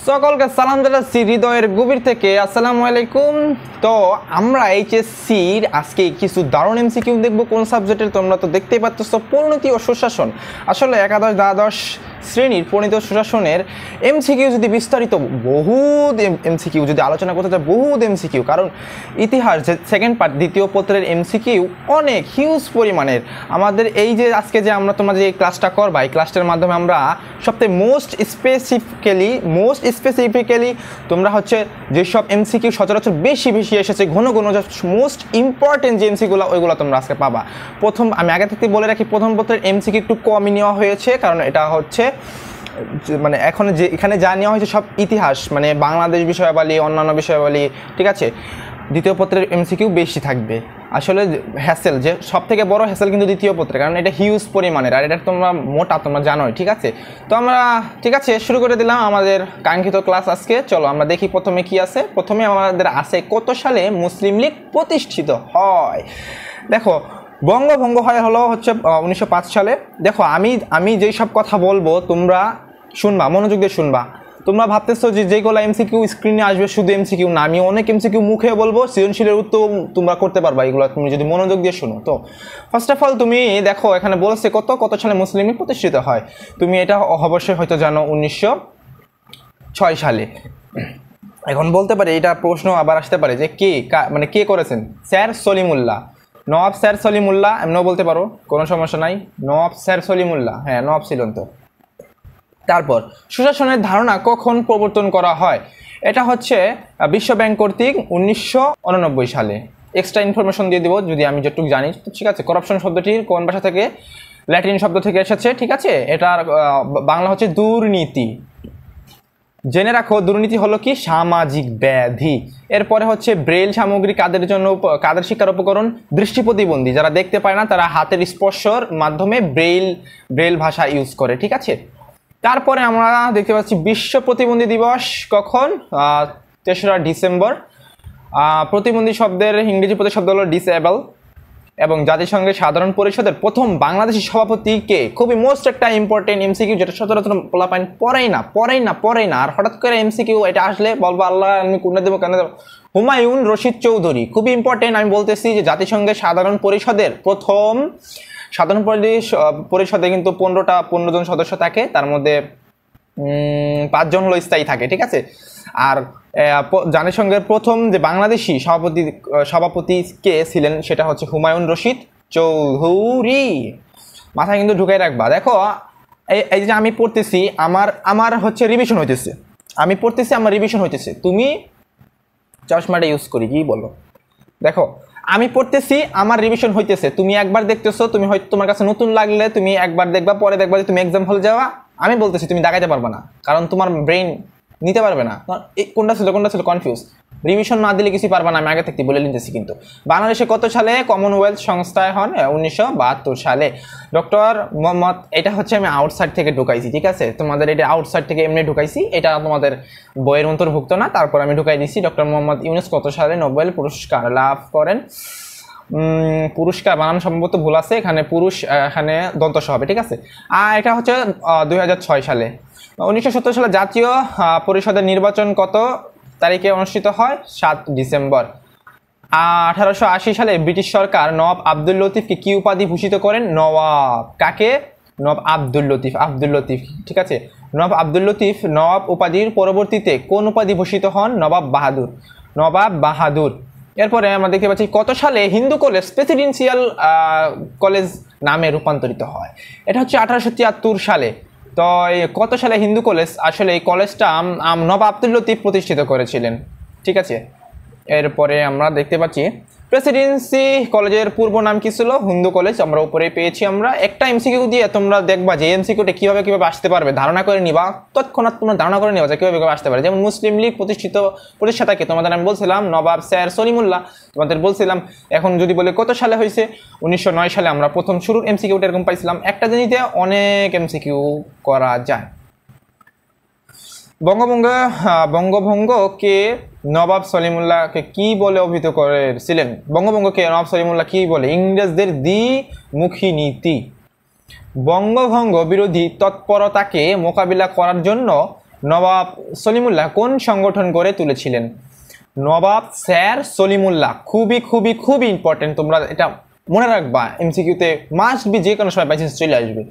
সকলকে সালাম জানাচ্ছি হৃদয়ের গভীর থেকে। আসসালামু আলাইকুম। তো আমরা এইচএসসির আজকে কিছু দারুণ এমসিকিউ দেখব। কোন সাবজেক্টের তোমরা তো দেখতেই পাচ্ছ, পরিণতি ও সুশাসন। আসলে একাদশ দ্বাদশ শ্রেণীর পরিণতি ও সুশাসনের এমসিকিউ যদি বিস্তারিত বহুত এমসিকিউ যদি আলোচনা করতে চাই, বহুত এমসিকিউ, কারণ ইতিহাস যে সেকেন্ড পার্ট দ্বিতীয় পত্রের এমসিকিউ অনেক হিউজ পরিমাণের। আমাদের এই যে আজকে যে আমরা তোমরা যে ক্লাসটা করবা, এই ক্লাসটার মাধ্যমে আমরা সবথেকে মোস্ট স্পেসিফিক্যালি তোমরা হচ্ছে যেসব এমসিকিউ সচরাচর বেশি এসেছে, ঘন মোস্ট ইম্পর্টেন্ট যে এমসিকিউগুলো ওইগুলো তোমরা আজকে পাবা। আমি আগে থেকে বলে রাখি, প্রথম পত্রের এমসিকিউ একটু কমই নেওয়া হয়েছে, কারণ এটা হচ্ছে মানে এখন যে এখানে যা নেওয়া হয়েছে সব ইতিহাস, মানে বাংলাদেশ বিষয়াবলী, অন্যান্য বিষয়াবলী, ঠিক আছে। দ্বিতীয় পত্রের এমসিকিউ বেশি থাকবে। আসলে হ্যাসেল যে সব থেকে বড় হ্যাসেল কিন্তু দ্বিতীয় পত্রে, কারণ এটা হিউজ পরিমাণের, আর এটা তোমরা মোটা তোমরা জানোই, ঠিক আছে। তো আমরা ঠিক আছে শুরু করে দিলাম আমাদের কাঙ্ক্ষিত ক্লাস আজকে। চলো আমরা দেখি প্রথমে কি আছে। প্রথমে আমাদের আছে কত সালে মুসলিম লীগ প্রতিষ্ঠিত হয়। দেখো বঙ্গভঙ্গ হচ্ছে 1905 সালে। দেখো আমি যেই সব কথা বলবো তোমরা শুনবা, মনোযোগ দিয়ে শুনবা। তোমরা ভাবতেছো যে যেগুলো এমসিকিউ স্ক্রিনে আসবে শুধু এমসিকিউ না, আমি অনেক এমসিকিউ মুখে বলবো, সৃজনশীলের উত্তর তোমরা করতে পারবা এগুলো তুমি যদি মনোযোগ দিয়ে শোনো। তো ফার্স্ট অফ অল তুমি দেখো এখানে বলেছে কত সালে মুসলিম লীগ প্রতিষ্ঠিত হয়। তুমি এটা অবশ্যই হয়তো জানো 1906 সালে। এখন বলতে পারে এটা প্রশ্ন আবার আসতে পারে যে কে করেছেন? স্যার সলিমুল্লাহ, নওয়াব স্যার সলিমুল্লাহ, এমনও বলতে পারো, কোনো সমস্যা নাই। নওয়াব স্যার সলিমুল্লাহ, হ্যাঁ নওয়াব ছিলেন তো। তারপর সুশাসনের ধারণা কখন প্রবর্তন করা হয়? এটা হচ্ছে বিশ্ব ব্যাংক কর্তৃক 1989 সালে। এক্সট্রা ইনফরমেশন দিয়ে দিব যদি আমি যেটুকু জানি, ঠিক আছে। করাপশন শব্দটির কোন ভাষা থেকে? ল্যাটিন শব্দ থেকে এসেছে, ঠিক আছে। এটার বাংলা হচ্ছে দুর্নীতি। জেনে রাখো দুর্নীতি হলো কি? সামাজিক ব্যাধি। এরপরে হচ্ছে ব্রেল সামগ্রী কাদের শিক্ষার উপকরণ? দৃষ্টি প্রতিবন্ধী, যারা দেখতে পায় না তারা হাতের স্পর্শর মাধ্যমে ব্রেল ভাষা ইউজ করে, ঠিক আছে। তারপরে আমরা দেখতে পাচ্ছি বিশ্ব প্রতিবন্ধী দিবস কখন? 3রা ডিসেম্বর। প্রতিবন্ধী শব্দের ইংরেজি প্রতিশব্দ হলো ডিসেবল। এবং জাতিসংঘের সাধারণ পরিষদের প্রথম বাংলাদেশি সভাপতিকে? খুবই মোস্ট একটা ইম্পর্টেন্ট এমসিকিউ, যেটা সচরাচর পোলাপাইন পড়েই না। আর হঠাৎ করে এমসিকিউ এটা আসলে বলবো আল্লাহ আমি কোনটা দেবো কেন দেবো। হুমায়ুন রশিদ চৌধুরী, খুবই ইম্পর্টেন্ট। আমি বলতেছি যে জাতিসংঘের সাধারণ পরিষদের প্রথম সাধারণ পরিষদে কিন্তু 15 জন সদস্য থাকে, তার মধ্যে 5 জন হলো স্থায়ী থাকে, ঠিক আছে। আর জাতিসংঘের প্রথম যে বাংলাদেশি সভাপতি কে ছিলেন সেটা হচ্ছে হুমায়ুন রশিদ চৌধুরী। মাথায় কিন্তু ঢুকাই রাখবা। দেখো এই যে আমি পড়তেছি, আমার হচ্ছে রিভিশন হইতেছে, আমার রিভিশন হইতেছে। তুমি চশমাটা ইউজ করি কি বলো? দেখো আমি পড়তেছি, আমার রিভিশন হইতেছে, তুমি একবার দেখতেছো, তুমি হয়তো তোমার কাছে নতুন লাগলে তুমি একবার দেখবা, পরে দেখবা যে তুমি এক্সাম হলে যাওয়া। আমি বলতেছি তুমি দেখাইতে পারবে না, কারণ তোমার ব্রেন নিতে পারবে না। কোনটা ছিল কনফিউজ। রিভিশন না দিলে কিছু পারবে না, আমি আগে থেকে বলে নিতেছি। কিন্তু বাংলাদেশে কত সালে কমনওয়েলথ সংস্থায় হন? 1972 সালে। ডক্টর মোহাম্মদ, এটা হচ্ছে আমি আউটসাইড থেকে ঢুকাইছি, ঠিক আছে। তোমাদের এটা আউটসাইড থেকে এমনি ঢুকাইছি, এটা তোমাদের বইয়ের অন্তর্ভুক্ত না, তারপর আমি ঢুকাই দিচ্ছি। ডক্টর মোহাম্মদ ইউনুস কত সালে নোবেল পুরস্কার লাভ করেন? পুরস্কার বানান সম্ভবত ভুল আছে, এখানে পুরুষ এখানে দন্তস হবে, ঠিক আছে। আর এটা হচ্ছে 2006 সালে। 1970 সালে জাতীয় পরিষদের নির্বাচন কত তারিখে অনুষ্ঠিত হয়? 7 ডিসেম্বর। 1880 সালে ব্রিটিশ সরকার নওয়াব আব্দুল লতিফকে কি উপাধি ভূষিত করেন? নওয়াব। কাকে? নওয়াব আব্দুল লতিফ, ঠিক আছে। নওয়াব আব্দুল লতিফ নওয়াব উপাধির পরবর্তীতে কোন উপাধি ভূষিত হন? নবাব বাহাদুর। এরপরে আমরা দেখতে পাচ্ছি কত সালে হিন্দু কলেজ প্রেসিডেন্সিয়াল কলেজ নামে রূপান্তরিত হয়? এটা হচ্ছে 1873 সালে। তো কত সালে হিন্দু কলেজ? আসলে এই কলেজটা নবাব আব্দুল লতিফ প্রতিষ্ঠিত করেছিলেন, ঠিক আছে। এরপরে আমরা দেখতে পাচ্ছি প্রেসিডেন্সি কলেজের পূর্ব নাম কি ছিল? হিন্দু কলেজ। আমরা উপরে পেয়েছি। আমরা একটা এমসিকিউ দিয়ে তোমরা দেখবা যে এমসিকিউটা কিভাবে আসতে পারবে, ধারণা করে নিবা, তৎক্ষণাৎ তোমরা ধারণা করে নিবা যে কিভাবে আসতে পারে। যেমন মুসলিম লীগ প্রতিষ্ঠাতাকে তোমাদের আমি বলছিলাম নবাব স্যার সলিমুল্লাহ, তোমাদের বলছিলাম। এখন যদি বলে কত সালে হয়েছে? 1909 সালে আমরা প্রথম শুরুর এমসিকিউটা এরকম পাইছিলাম। একটা জিনিসে অনেক এমসিকিউ করা যায়। বঙ্গভঙ্গকে নবাব সলিমুল্লাহকে কি বলে অভিহিত করেছিলেন? বঙ্গভঙ্গকে নবাব সলিমুল্লাহ কি বলে? ইংরেজদের দ্বিমুখী নীতি। বঙ্গভঙ্গ বিরোধী তৎপরতাকে মোকাবিলা করার জন্য নবাব সলিমুল্লাহ কোন সংগঠন গড়ে তুলেছিলেন? নবাব স্যার সলিমুল্লাহ। খুবই খুবই খুবই ইম্পর্টেন্ট, তোমরা এটা মনে রাখবা, এমসিকিউতে মাস্ট বি, যে কোনো সময় বাইচান্স চলে আসবে,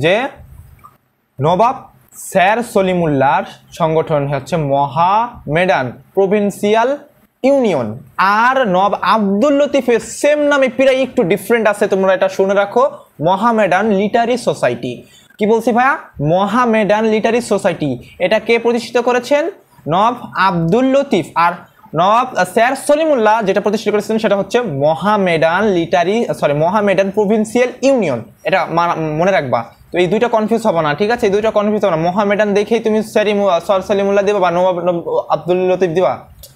যে নবাব স্যার সলিমুল্লাহর সংগঠন হচ্ছে মহামেডান প্রভিন্সিয়াল ইউনিয়ন। আর নবাব আব্দুল লতিফের সেম নামে প্রায় একটু ডিফারেন্ট আছে, তোমরা এটা শুনে রাখো, মহামেডান লিটারি সোসাইটি। কি বলছি ভাইয়া? মহামেডান লিটারি সোসাইটি। এটা কে প্রতিষ্ঠিত করেছেন? নবাব আব্দুল লতিফ। আর নবাব স্যার সলিমুল্লাহ যেটা প্রতিষ্ঠিত করেছেন সেটা হচ্ছে মহামেডান প্রভিন্সিয়াল ইউনিয়ন। এটা মনে রাখবা। তো এই দুইটা কনফিউজ হবে না, ঠিক আছে? এই দুইটা কনফিউজ হবে না। মহামেডান দেখেই তুমি স্যার সলিমুল্লাহ দিবা বা নবাব আব্দুল লতিফ দিবা,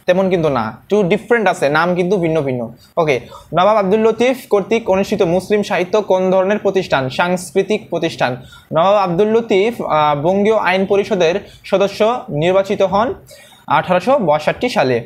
তেমন কিন্তু না, টু ডিফারেন্ট আছে, নাম কিন্তু ভিন্ন ভিন্ন। ওকে, নবাব আব্দুল লতিফ কর্তৃক অনুষ্ঠিত মুসলিম সাহিত্য কোন ধরনের প্রতিষ্ঠান? সাংস্কৃতিক প্রতিষ্ঠান। নবাব আব্দুল লতিফ বঙ্গীয় আইন পরিষদের সদস্য নির্বাচিত হন 1862 সালে।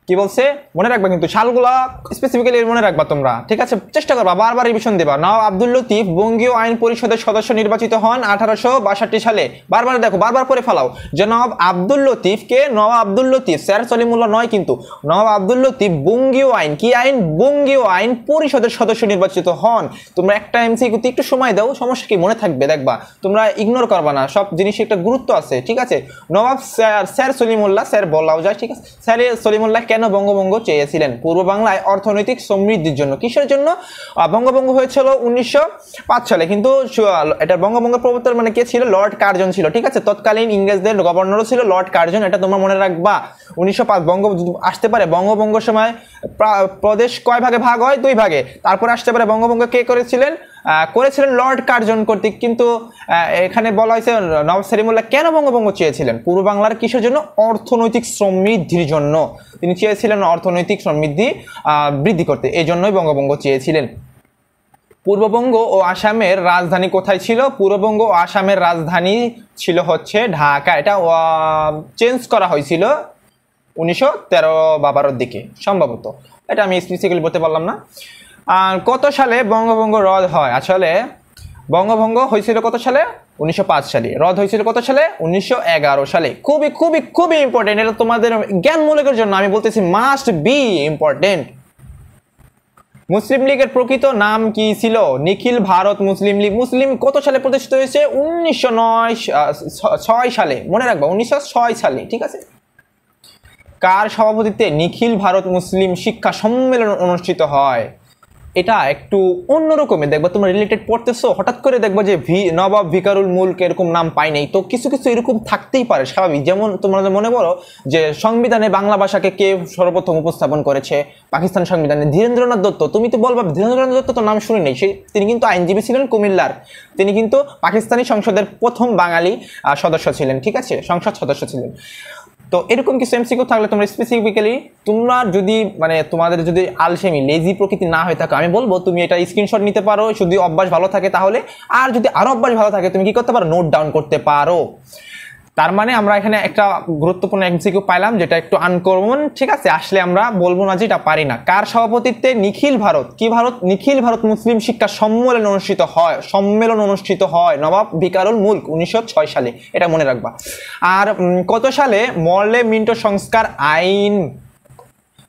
কি বলছে? মনে রাখবা, কিন্তু সালগুলা স্পেসিফিক্যালি মনে রাখবা তোমরা, ঠিক আছে? চেষ্টা করবা, বারবার রিভিশন দেবা। নবাব আব্দুল লতিফ বঙ্গীয় আইন পরিষদের সদস্য নির্বাচিত হন 1862 সালে। বারবার দেখো, বারবার পরে ফেলাও যে নবাব আব্দুল লতিফ কে? নবাব আব্দুল লতিফ, স্যার সলিমুল্লাহ নয় কিন্তু। নবাব আব্দুল লতিফ বঙ্গীয় আইন, কি আইন? বঙ্গীয় আইন পরিষদের সদস্য নির্বাচিত হন। তোমরা একটা এমসিকিউতে একটু সময় দাও, সমস্যা কি, মনে থাকবে, দেখবা, তোমরা ইগনোর করবা না, সব জিনিসের একটা গুরুত্ব আছে, ঠিক আছে? নবাব স্যার সলিমুল্লাহ, স্যার বলাও যায়, ঠিক আছে? স্যার সলিমুল্লাহ কেন বঙ্গভঙ্গ চেয়েছিলেন? পূর্ব বাংলায় অর্থনৈতিক সমৃদ্ধির জন্য। কিসের জন্য বঙ্গভঙ্গ হয়েছিল? 1905 সালে। কিন্তু এটা বঙ্গভঙ্গের প্রবর্তক মানে কে ছিল? লর্ড কার্জন ছিল, ঠিক আছে? তৎকালীন ইংরেজদের গভর্নরও ছিল লর্ড কার্জন, এটা তোমরা মনে রাখবা। 1905 বঙ্গ আসতে পারে। বঙ্গভঙ্গের সময় প্রদেশ কয় ভাগে ভাগ হয়? 2 ভাগে। তারপরে আসতে পারে বঙ্গভঙ্গ কে করেছিলেন? লর্ড কার্জন কর্তৃক। কিন্তু এখানে বলা হয়েছে নবাব সলিমুল্লাহ কেন বঙ্গভঙ্গ চেয়েছিলেন? পূর্ব বাংলার কিসের জন্য? অর্থনৈতিক সমৃদ্ধির জন্য। তিনি চেয়েছিলেন অর্থনৈতিক সমৃদ্ধি বৃদ্ধি করতে, এই জন্যই বঙ্গভঙ্গ চেয়েছিলেন। পূর্ববঙ্গ ও আসামের রাজধানী কোথায় ছিল? পূর্ববঙ্গ ও আসামের রাজধানী ছিল হচ্ছে ঢাকা। এটা চেঞ্জ করা হয়েছিল 1913 বা 12 দিকে সম্ভবত, এটা আমি স্পেসিফিক্যালি বলতে পারলাম না। কত সালে বঙ্গভঙ্গ রদ হয়? আসলে বঙ্গভঙ্গ হয়েছিল কত সালে? 1905 সালে। রদ হয়েছিল কত সালে? 1911 সালে। খুবই খুবই খুবই ইম্পর্টেন্ট, এটা তোমাদের জ্ঞানমূলকের জন্য আমি বলতেছি, মাস্ট বি ইম্পর্টেন্ট। মুসলিম লীগের প্রকৃত নাম কি ছিল? নিখিল ভারত মুসলিম লীগ। মুসলিম কত সালে প্রতিষ্ঠিত হয়েছে? 1906 সালে। মনে রাখবা, 1906 সালে, ঠিক আছে? কার সভাপতিত্বে নিখিল ভারত মুসলিম শিক্ষা সম্মেলন অনুষ্ঠিত হয়? এটা একটু অন্যরকমের, দেখবা তোমরা রিলেটেড পড়তেছো, হঠাৎ করে দেখবা যে নবাব ভিকারুল মুলক এরকম নাম পাই নাই, তো কিছু কিছু এরকম থাকতেই পারে, স্বাভাবিক। যেমন তোমরা মনে করো যে সংবিধানে বাংলা ভাষাকে কে সর্বপ্রথম উপস্থাপন করেছে? পাকিস্তান সংবিধানে ধীরেন্দ্রনাথ দত্ত। তুমি তো বলবা ধীরেন্দ্রনাথ দত্ত তো নাম শুনি নেই, তিনি কিন্তু আইনজীবী ছিলেন কুমিল্লার, তিনি কিন্তু পাকিস্তানি সংসদের প্রথম বাঙালি সদস্য ছিলেন, ঠিক আছে? সংসদ সদস্য ছিলেন। তো এরকম কিছু এমসিকিউ থাকলে তোমরা স্পেসিফিক্যালি, তোমরা যদি মানে তোমাদের যদি আলসেমি লেজি প্রকৃতি না হয়ে থাকে, আমি বলবো তুমি এটা স্ক্রিনশট নিতে পারো, যদি অভ্যাস ভালো থাকে তাহলে। আর যদি আরো অভ্যাস ভালো থাকে তুমি কি করতে পারো? নোট ডাউন করতে পারো। তার মানে আমরা এখানে একটা গুরুত্বপূর্ণ এমসিকিউ পাইলাম যেটা একটু আনকমন, ঠিক আছে? আসলে আমরা বলবো না যে এটা পারি না। কার সভাপতিত্বে নিখিল ভারত, কি ভারত? নিখিল ভারত মুসলিম শিক্ষা সম্মেলন অনুষ্ঠিত হয় নবাব ভিকারুল মুলক 1906 সালে, এটা মনে রাখবা। আর কত সালে মরলে মিন্টো সংস্কার আইন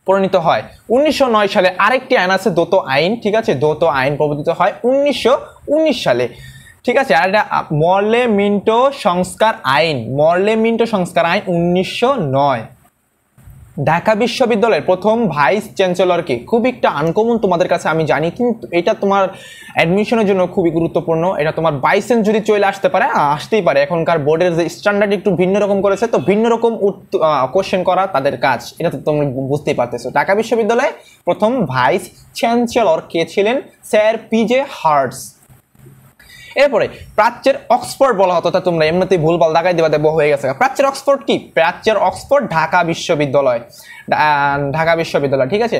প্রণীত হয়? 1909 সালে। আরেকটি আইন আছে দ্বৈত আইন, ঠিক আছে? দ্বৈত আইন প্রবর্তিত হয় 1919 সালে, ঠিক আছে? আর এটা মরলে মিন্টো সংস্কার আইন 1909। ঢাকা বিশ্ববিদ্যালয়ের প্রথম ভাইস চ্যান্সেলরকে? খুব একটা আনকমন তোমাদের কাছে আমি জানি, কিন্তু এটা তোমার অ্যাডমিশনের জন্য খুবই গুরুত্বপূর্ণ। এটা তোমার বাই চান্স যদি চলে আসতে পারে, আসতেই পারে। এখনকার বোর্ডের যে স্ট্যান্ডার্ড একটু ভিন্ন রকম করেছে, তো ভিন্ন রকম কোশ্চেন করা তাদের কাজ, এটা তো তুমি বুঝতেই পারতেছো। ঢাকা বিশ্ববিদ্যালয়ে প্রথম ভাইস চ্যান্সেলর কে ছিলেন? Sir P J Hartog. এরপরে প্রাচ্যের অক্সফোর্ড বলা হতো, তা তোমরা এমনিতেই ভুলভাল দাগাই দেবা, দেব হয়ে গেছে। প্রাচ্যের অক্সফোর্ড কি? প্রাচ্যের অক্সফোর্ড ঢাকা বিশ্ববিদ্যালয়, ঠিক আছে?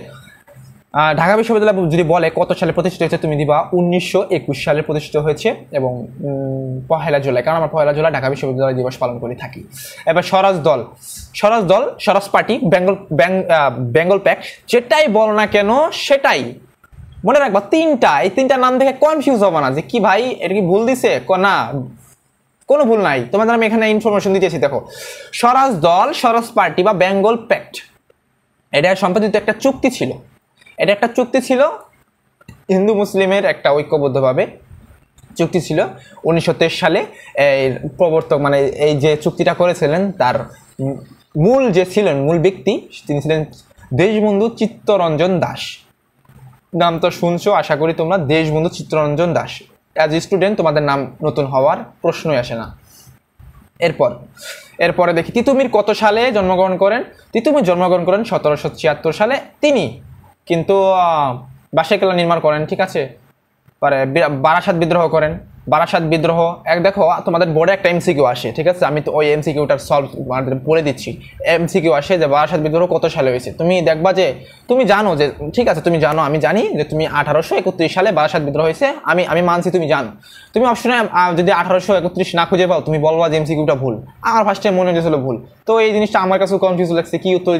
ঢাকা বিশ্ববিদ্যালয় যদি বলে কত সালে প্রতিষ্ঠিত হয়েছে, তুমি দিবা 1921 সালে প্রতিষ্ঠিত হয়েছে, এবং 1 জুলাই, কারণ আমরা 1 জুলাই ঢাকা বিশ্ববিদ্যালয় দিবস পালন করে থাকি। এবার স্বরাজ পার্টি, বেঙ্গল প্যাক্ট, যেটাই বল না কেন সেটাই মনে রাখবা। এই তিনটা নাম দেখে কনফিউজ হবে না যে কি ভাই এটা কি ভুল দিছে না, কোনো ভুল নাই, তোমাদের আমি এখানে ইনফরমেশন দিতেছি। দেখো, স্বরাজ দল, স্বরাজ পার্টি বা বেঙ্গল প্যাক্ট, এটা সম্পাদিত একটা চুক্তি ছিল। এটা একটা চুক্তি ছিল হিন্দু মুসলিমের একটা ঐক্যবদ্ধভাবে চুক্তি ছিল 1923 সালে। এর প্রবর্তক মানে এই যে চুক্তিটা করেছিলেন তার মূল যে ছিলেন, মূল ব্যক্তি তিনি ছিলেন দেশবন্ধু চিত্তরঞ্জন দাস। নাম তো শুনছো আশা করি তোমরা, Deshbandhu Chittaranjan Das. As a student তোমাদের নাম নতুন হওয়ার প্রশ্নই আসে না। এরপরে দেখি তিতুমির কত সালে জন্মগ্রহণ করেন। তিতুমির জন্মগ্রহণ করেন 1776 সালে। তিনি কিন্তু বাসাইকেলা নির্মাণ করেন, ঠিক আছে, পরে বারাসাত বিদ্রোহ করেন। বারাসাত বিদ্রোহ দেখো তোমাদের বোর্ডে একটা এমসিকিউ আসে, ঠিক আছে, আমি তো ওই এমসিকিউটার সলভ পড়ে দিচ্ছি। এমসিকিউ আসে যে বারাসাত বিদ্রোহ কত সালে হয়েছে। তুমি দেখবা যে তুমি জানো যে, ঠিক আছে তুমি জানো, আমি জানি যে তুমি 1831 সালে বারাসাত বিদ্রোহ হয়েছে, আমি মানছি তুমি জানো। তুমি অপশনে যদি 1831 না খুঁজে পাও, তুমি বলবা যে এমসিকিউটা ভুল। আমার ফার্স্টে মনে হয়েছিল ভুল, তো এই জিনিসটা আমার কাছে কনফিউজ লাগছে, কি উত্তর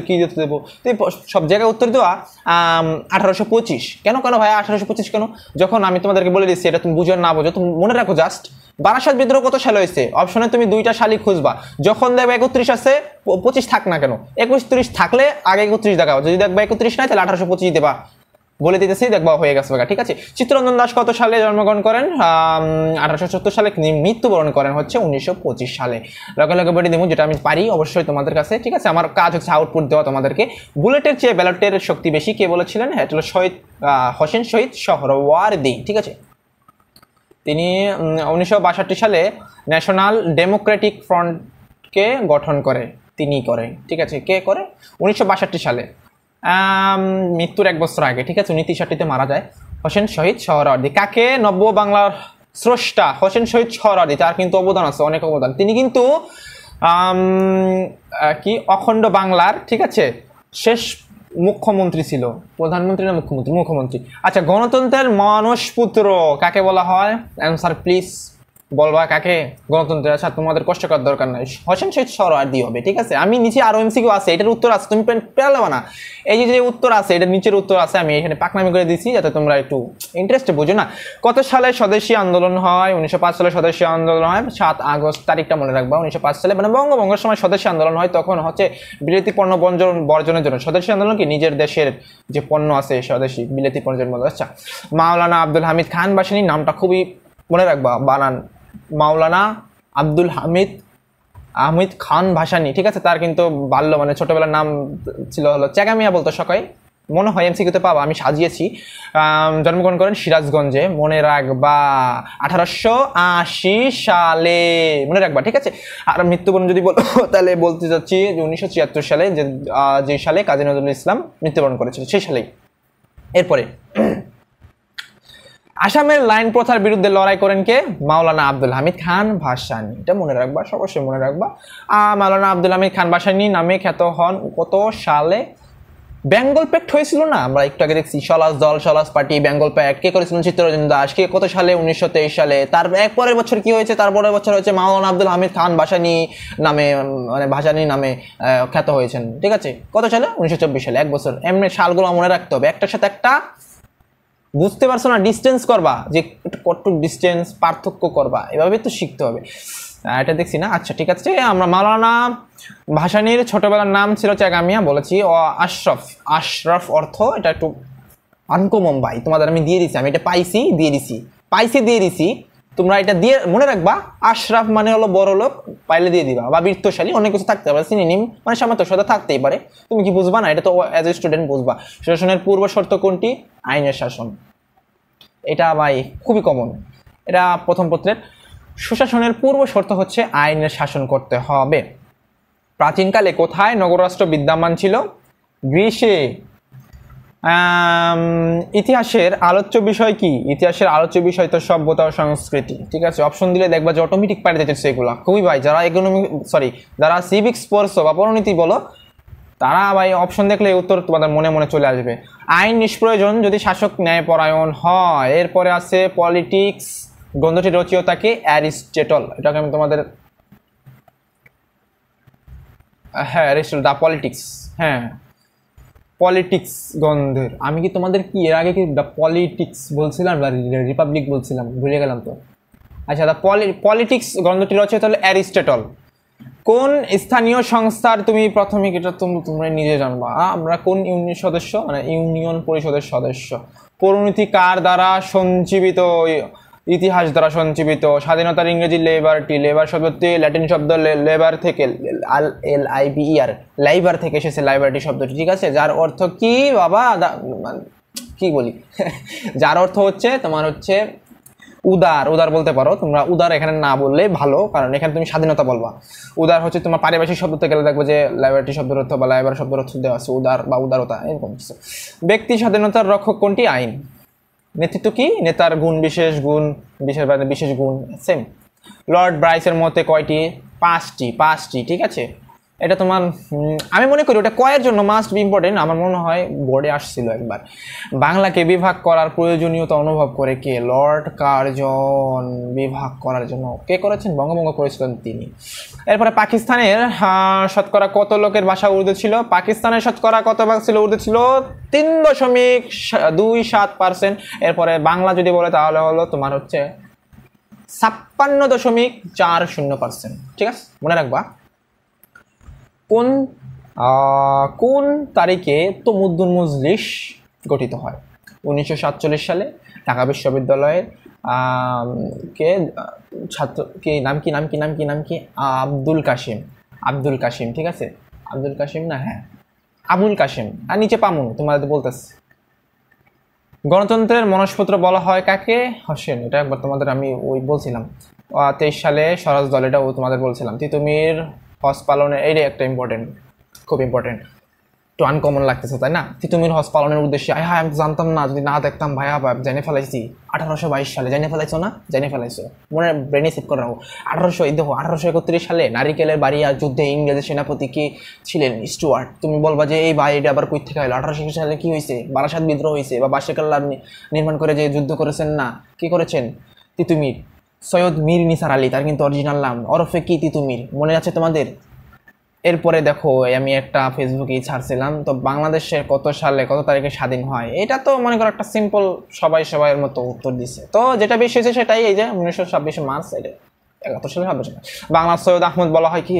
দেবো। তো সব জায়গায় উত্তর দেওয়া 1825। কেন ভাই 1825 কেন? যখন আমি তোমাদেরকে বলে দিচ্ছি, এটা তুমি বুঝো না বুঝো, তুমি মনে রাখো জাস্ট বারাসাত বিদ্রোহ কত সালে হয়েছে। অপশনে তুমি দুইটা সালই খুঁজবা, যখন দেখবে 31 আছে 25 থাক না কেন, 31-30 থাকলে আগে 31 দেখাও, যদি দেখবা 31 নাই তাহলে 1825 দেবা। বলে দিতেছি, দেখবা হয়ে গেছে, ঠিক আছে। চিত্তরঞ্জন দাস কত সালে জন্মগ্রহণ করেন? 1870 সালে। মৃত্যুবরণ করেন হচ্ছে 1925 সালে। লগে বলে দিব যেটা আমি পারি অবশ্যই তোমাদের কাছে, ঠিক আছে। আমার কাজ হচ্ছে আউটপুট দেওয়া তোমাদেরকে। বুলেটের চেয়ে ব্যালটের শক্তি বেশি কে বলেছিলেন? হ্যাঁ, এটা হলো হোসেন শহীদ সোহরাওয়ার্দী, ঠিক আছে। তিনি 1962 সালে ন্যাশনাল ডেমোক্রেটিক ফ্রন্টকে গঠন করে, তিনি করে, ঠিক আছে। কে করে? 1962 সালে, মৃত্যুর 1 বছর আগে, ঠিক আছে। 1963-তে মারা যায় হোসেন শহীদ সোহরাওয়ার্দী। কাকে? নব্য বাংলার স্রষ্টা হোসেন শহীদ সোহরাওয়ার্দী, তার কিন্তু অবদান আছে, অনেক অবদান। তিনি কিন্তু কি অখণ্ড বাংলার, ঠিক আছে, শেষ মুখ্যমন্ত্রী ছিল। প্রধানমন্ত্রী না মুখ্যমন্ত্রী। আচ্ছা, গণতন্ত্রের মানসপুত্র কাকে বলা হয়? অ্যান্সার প্লিজ বলবা কাকে? গণতন্ত্রের। আচ্ছা, তোমাদের কষ্ট করার দরকার নাই, হোসেন শহীদ সোহরাওয়ার্দী হবে, ঠিক আছে। আমি নিচে আরো এমসিকিউ আছে, এটার উত্তর আছে, তুমি পেলাবা না। এই যে উত্তর আছে, এটার নিচের উত্তর আছে, আমি এখানে পাকনামি করে দিচ্ছি যাতে তোমরা একটু ইন্টারেস্টে বুঝো না। কত সালে স্বদেশী আন্দোলন হয়? 1905 সালে স্বদেশী আন্দোলন হয়। 7 আগস্ট তারিখটা মনে রাখবা। 1905 সালে মানে বঙ্গভঙ্গের সময় স্বদেশী আন্দোলন হয়। তখন হচ্ছে বিলেতি পণ্য বর্জনের জন্য। স্বদেশী আন্দোলন কি? নিজের দেশের যে পণ্য আছে স্বদেশী বিলেতি পণ্যের মধ্যে। আচ্ছা, মাওলানা আব্দুল হামিদ খান ভাসানী নামটা খুবই মনে রাখবা, বানান মাওলানা আব্দুল হামিদ খান ভাসানী, ঠিক আছে। তার কিন্তু বাল্য মানে ছোটবেলার নাম ছিল হলো চেগামিয়া বলতো সকাই, মনে হয় এমসিকিউতে পাবা, আমি সাজিয়েছি। জন্মগ্রহণ করেন সিরাজগঞ্জে, মনে রাখবা 1880 সালে, মনে রাখবা, ঠিক আছে। আর মৃত্যুবরণ যদি বলো তাহলে বলতে চাচ্ছি যে 1973 সালে, যে সালে কাজী নজরুল ইসলাম মৃত্যুবরণ করেছিল, সেই সালেই। এরপরে আসামের লাইন প্রথার বিরুদ্ধে লড়াই করেন কে? মাওলানা আব্দুল হামিদ খান ভাসানী, এটা মনে রাখবা, অবশ্যই মনে রাখবা। মাওলানা আব্দুল হামিদ খান ভাসানী নামে খ্যাত হন কত সালে? বেঙ্গল প্যাক্ট হয়েছিল না, আমরা একটু আগে দেখছি, স্বরাজ দল, স্বরাজ পার্টি, বেঙ্গল প্যাক্ট কে করেছিলেন? চিত্তরঞ্জন দাস। কে কত সালে? 1923 সালে। তার এক পরের বছর কি হয়েছে? তার পরের বছর হচ্ছে মাওলানা আব্দুল হামিদ খান ভাসানী নামে, মানে ভাসানী নামে খ্যাত হয়েছেন, ঠিক আছে। কত সালে? 1924 সালে। 1 বছর। এমনি সালগুলো মনে রাখতে হবে, একটার সাথে একটা। বুঝতে পারছো না? ডিস্টেন্স করবা, যে কতটুকু ডিস্টেন্স পার্থক্য করবা, এভাবে তো শিখতে হবে। এটা দেখছি না। আচ্ছা, ঠিক আছে। আমরা মাওলানা ভাসানীর ছোটবেলার নাম ছিল চেগামিয়া বলেছি, ও আশরাফ অর্থ, এটা একটু আনকমন ভাই, তোমাদের আমি দিয়ে দিছি, আমি এটা দিয়ে দিছি, তোমরা এটা দিয়ে মনে রাখবা। আশরাফ মানে হলো বড় লোক, পাইলে দিয়ে দিবা, বা বৃত্তশালী, অনেক কিছু থাকতে পারে, সিনোনিম মানে সামর্থ্যশীলতা থাকতেই পারে। তুমি কি বুঝবা না? এটা তো অ্যাজ এ স্টুডেন্ট বুঝবা। শাসনের পূর্ব শর্ত কোনটি? আইনের শাসন। এটা ভাই খুবই কমন, এটা প্রথম পত্রের। সুশাসনের পূর্ব শর্ত হচ্ছে আইনের শাসন করতে হবে। প্রাচীনকালে কোথায় নগররাষ্ট্র বিদ্যমান ছিল? গ্রীসে। ইতিহাসের আলোচ্য বিষয় কি? ইতিহাসের আলোচ্য বিষয় তো সভ্যতা ও সংস্কৃতি, ঠিক আছে। অপশন দিলে দেখবা যে অটোমেটিক পারে যেতেছে এগুলা, খুবই ভাই। যারা সিভিক্স পড়ছো বা পরিণতি বলো, তারা ভাই অপশন দেখলে উত্তর তোমাদের মনে মনে চলে আসবে। আইন নিষ্প্রয়োজন যদি শাসক ন্যায়পরায়ণ হয়। এরপরে আছে পলিটিক্স, গ্রন্থটি রচিয়তা কে? অ্যারিস্টটল। এটাকে আমি তোমাদের, হ্যাঁ অ্যারিস্টটল, দা পলিটিক্স, হ্যাঁ পলিটিক্স গ্রন্থের। আমি কি তোমাদের কি এর আগে কি দ্য পলিটিক্স বলছিলাম বা রিপাবলিক বলছিলাম? ভুলে গেলাম তো। আচ্ছা, পলিটিক্স গ্রন্থটি রচয়িতা হলো অ্যারিস্টটল। কোন স্থানীয় সংস্থার তুমি প্রাথমিক, এটা তোমরা নিজে জানবা, আমরা কোন ইউনিয়ন সদস্য, মানে ইউনিয়ন পরিষদের সদস্য। পরিণতি কার দ্বারা সঞ্জীবিত, ইতিহাস দ্বারা সঞ্জীবিত। স্বাধীনতার ইংরেজি লেবারটি, লেবার শব্দটি ল্যাটিন শব্দ লেবার থেকে, LIBER, লাইবার থেকে এসেছে লাইবারটি শব্দটি, ঠিক আছে, যার অর্থ কি বাবা, কি বলি যার অর্থ হচ্ছে তোমার হচ্ছে উদার, উদার বলতে পারো তোমরা, উদার এখানে না বললে ভালো, কারণ এখানে তুমি স্বাধীনতা বলবা। উদার হচ্ছে তোমার পারিভাষিক শব্দতে গেলে দেখবো যে লাইবারটি শব্দের অর্থ বা লাইবার শব্দের অর্থ দেওয়া আছে উদার বা উদারতা, এরকম কিছু। ব্যক্তি স্বাধীনতার রক্ষক কোনটি? আইন। নেতৃত্ব কি? নেতার গুণ, বিশেষ গুণ, বিশেষ গুণ, সেম। লর্ড ব্রাইসের মতে কয়টি? পাঁচটি, ঠিক আছে। এটা তোমার আমি মনে করি ওটা কয়ের জন্য মাস্ট বি ইম্পর্টেন্ট, আমার মনে হয় বোর্ডে আসছিল একবার। বাংলাকে বিভাগ করার প্রয়োজনীয়তা অনুভব করে কে? Lord Curzon. বিভাগ করার জন্য কে করেছেন? বঙ্গভঙ্গ করেছিলেন তিনি। এরপরে পাকিস্তানের শতকরা কত লোকের ভাষা উর্দু ছিল? পাকিস্তানের শতকরা কত ভাগ ছিল উর্দু ছিল? 3.27%। এরপরে বাংলা যদি বলে তাহলে হলো তোমার হচ্ছে 56.40%, ঠিক আছে, মনে রাখবা। কোন তারিখে তমুদ্দুন মজলিস গঠিত হয়? 1947 সালে। ঢাকা বিশ্ববিদ্যালয়ের নাম কি? আব্দুল কাশিম, ঠিক আছে, আব্দুল কাশিম না, হ্যাঁ আবুল কাশিম। আর নিচে পামুন তোমাদের বলতেছি। গণতন্ত্রের মনসপত্র বলা হয় কাকে? হোসেন। এটা একবার তোমাদের আমি বলছিলাম 23 সালে স্বরাজ দল, এটাও তোমাদের বলছিলাম। তিতুমির হজ পালনের, এইটাই একটা ইম্পর্টেন্ট, খুব ইম্পর্টেন্ট, একটু আনকমন লাগতেছে তাই না? তিতুমির হজ পালনের উদ্দেশ্যে, আমি জানতাম না, যদি না দেখতাম ভাইয়া জেনে ফেলাইছি। 1822 সালে জেনে ফেলাইছো না? জেনে ফেলাইছো, মনে ব্রেনে সেভ করে রাখো। 1831 সালে নারিকেলের বাড়িয়া যুদ্ধে ইংরেজের সেনাপতি কে ছিলেন? স্টুয়ার্ট। তুমি বলবা যে এই বাড়িটা আবার কই থেকে এলো? 1821 সালে কি হয়েছে? বারাসাত বিদ্রোহ হয়েছে, বা বাসেকাল্লা নির্মাণ করে যে যুদ্ধ করেছেন না, কি করেছেন? তিতুমির। সৈয়দ মীর নিসার আলী তার কিন্তু অরিজিনাল নাম, ওরফে কি? তিতুমির। মনে আছে তোমাদের? এরপরে দেখো আমি একটা ফেসবুকে ছাড়ছিলাম, তো বাংলাদেশের কত সালে কত তারিখে স্বাধীন হয়? এটা তো মনে করো একটা সিম্পল, সবাইয়ের মতো উত্তর দিছে, তো যেটা বেশি হয়েছে সেটাই, এই যে 1926 মার্চ, এটা 71 সালে 26 মার্চ। বাংলার সৈয়দ আহমদ বলা হয় কি?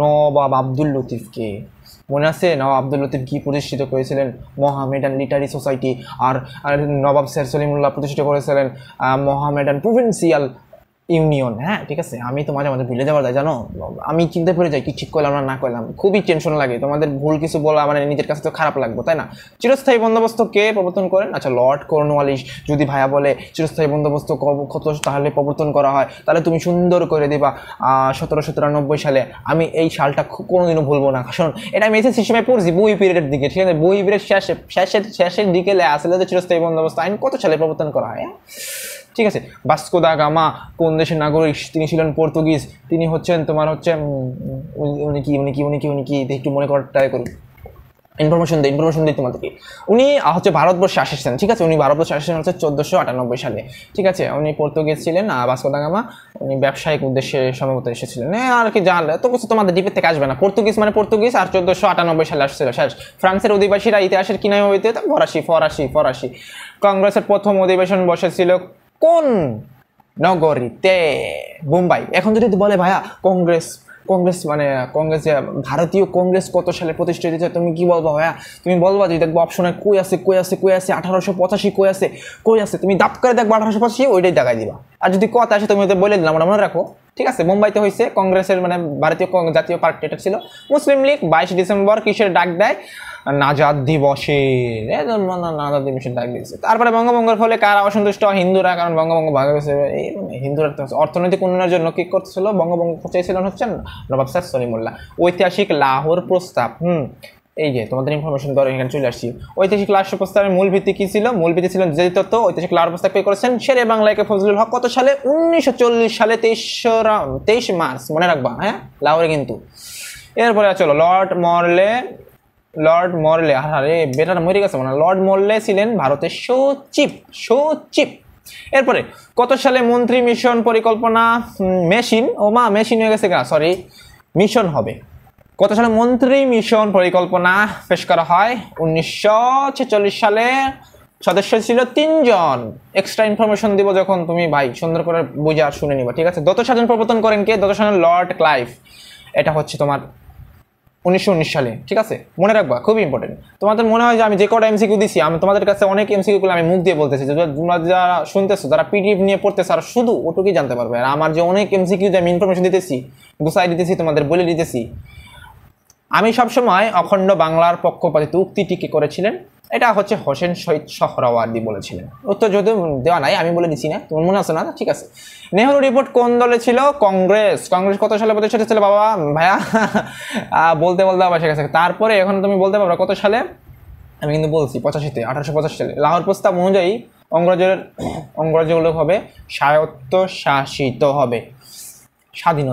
নবাব আব্দুল লতিফকে। মনে আছে নবাব আব্দুল লতিফ কি প্রতিষ্ঠিত করেছিলেন? Mohammedan literary society. আর নবাব শের সলিমুল্লাহ প্রতিষ্ঠিত করেছিলেন মোহামেডান প্রভিন্সিয়াল ইউনিয়ন। হ্যাঁ, ঠিক আছে, আমি তো মাঝে মাঝে ভুলে যাওয়ার যায়, জানো, আমি চিন্তা করে যাই কি ঠিক করলাম না করলাম, খুবই টেনশন লাগে। তোমাদের ভুল কিছু বলা মানে নিজের কাছে তো খারাপ লাগবে, তাই না? চিরস্থায়ী বন্দোবস্ত কে প্রবর্তন করেন? আচ্ছা, লর্ড কর্নওয়ালিস। যদি ভাইয়া বলে চিরস্থায়ী বন্দোবস্ত কত তাহলে প্রবর্তন করা হয়, তাহলে তুমি সুন্দর করে দিবা 1793 সালে। আমি এই সালটা কোনোদিনও ভুলবো না, কারণ এটা আমি এসএসসি হিসেবে পড়ছি বই পিরিয়ডের দিকে, ঠিক আছে, বই পিরিয়ড শেষের দিকে আসলে যে চিরস্থায়ী বন্দোবস্ত আইন কত সালে প্রবর্তন করা হয়, ঠিক আছে। ভাস্কো দা গামা কোন দেশের নাগরিক? তিনি ছিলেন পর্তুগিজ। তিনি হচ্ছেন তোমার হচ্ছে উনি কি একটু মনে করার ট্রাই করুন, ইনফরমেশন দিই তোমাদেরকে। উনি হচ্ছে ভারতবর্ষে আসেছেন, ঠিক আছে, উনি ভারতবর্ষে আসেছেন হচ্ছে 1498 সালে, ঠিক আছে। উনি পর্তুগিজ ছিলেন, ভাস্কো দা গামা উনি ব্যবসায়িক উদ্দেশ্যে সম্ভবত এসেছিলেন, আর কি জানলে তো কিছু তোমাদের ডিপের থেকে আসবে না। পর্তুগিজ মানে পর্তুগিজ, আর 1498 সালে আসছিল শেষ। ফ্রান্সের অধিবাসীরা ইতিহাসের কি নামে হইতে? ফরাসি। কংগ্রেসের প্রথম অধিবেশন বসেছিল কোন নগরীতে? বোম্বাই। এখন যদি বলে ভাইয়া কংগ্রেস মানে কংগ্রেস, ভারতীয় কংগ্রেস কত সালে প্রতিষ্ঠিত হয়েছে, তুমি কি বলবো ভাইয়া? তুমি বলবা যে দেখবো অপশনে কই আছে 1885 কই আছে, তুমি দাপ করে দেখবো 1885, ওইটাই দেখাই দিবা। আর যদি কথা আসে তুমি বলে দিলাম, ওটা মনে রাখো, ঠিক আছে। মুম্বাইতে হয়েছে কংগ্রেসের, মানে ভারতীয় জাতীয় পার্টি, এটা ছিল। মুসলিম লীগ 22 ডিসেম্বর কিসের ডাক দেয়? নাজাদ দিবসের, নাজাদ দিবসের ডাক দিয়েছে। তারপরে বঙ্গভঙ্গের ফলে কারা অসন্তুষ্ট? হিন্দুরা, কারণ বঙ্গভঙ্গ ভাগ হয়েছে। হিন্দুরা অর্থনৈতিক উন্নয়নের জন্য কি করতেছিল? বঙ্গভঙ্গ চেয়েছিলেন হচ্ছেন নবাব শের সলিমুল্লাহ। ঐতিহাসিক লাহোর প্রস্তাব, এই যে তোমাদের ইনফরমেশন ধরে এখানে চলে আসছি। ঐতিহাসিক লাহোর প্রস্তাবের মূল ভিত্তি কি ছিল? মূল ভিত্তি ছিল যে তত্ত্ব। ঐতিহাসিক লাহোর প্রস্তাব কে করেছেন? শেরে বাংলা একে ফজলুল হক। কত সালে? 1940 সালে 23 মার্চ, মনে রাখবা, হ্যাঁ, লাহোরে কিন্তু। এরপরে চলো লর্ড মরলে, আরে বেটার মরে গেছে মানে। লর্ড মরলে ছিলেন ভারতের সচিব। এরপরে কত সালে মন্ত্রী মিশন পরিকল্পনা মেশিন হয়ে গেছে, মিশন হবে। কত সালে মন্ত্রী মিশন পরিকল্পনা পেশ করা হয়? 1946 সালে সদস্য ছিল 3 জন। এক্সট্রা ইনফরমেশন দিব যখন তুমি ভাই সুন্দর করে বুঝে আর শুনে নিবা, ঠিক আছে। দ্বৈত স্বাধীন প্রবর্তন করেন কে? দ্বৈত স্বাধীন লর্ড ক্লাইভ। এটা হচ্ছে তোমার 1919 সালে, ঠিক আছে, মনে রাখবা, খুবই ইম্পর্টেন্ট। তোমাদের মনে হয় যে আমি যে কটা এমসিকিউ দিছি, আমি তোমাদের কাছে অনেক এমসিকিউগুলো আমি মুখ দিয়ে বলতেছি, তোমরা যারা শুনতেছো, যারা পিডিএফ নিয়ে পড়তেছো, আর শুধু ওটুকুই জানতে পারবে। আর আমার যে অনেক এমসিকিউ যে আমি ইনফরমেশন দিতেছি, গুছাই দিতেছি, তোমাদের বলে দিতেছি। আমি সবসময় অখণ্ড বাংলার পক্ষপাতিত্ব উক্তিটিকে করেছিলেন, এটা হচ্ছে হোসেন শহীদ সোহরাওয়ার্দী বলেছিলেন। উত্তর যদিও দেওয়া নাই, আমি বলে দিচ্ছি না, তোমার মনে আছে না? ঠিক আছে। নেহরু রিপোর্ট কোন দলে ছিল? কংগ্রেস। কংগ্রেস কত সালে প্রতিষ্ঠিত ছিল বাবা? ভাইয়া বলতে বলতে আবার শিখেছে। তারপরে এখন তুমি বলতে পারবে কত সালে? আমি কিন্তু বলছি 85-তে, 1885 সালে লাহোর প্রস্তাব অনুযায়ী অঙ্গরাজ্যগুলো হবে স্বায়ত্তশাসিত হবে, স্বাধীন।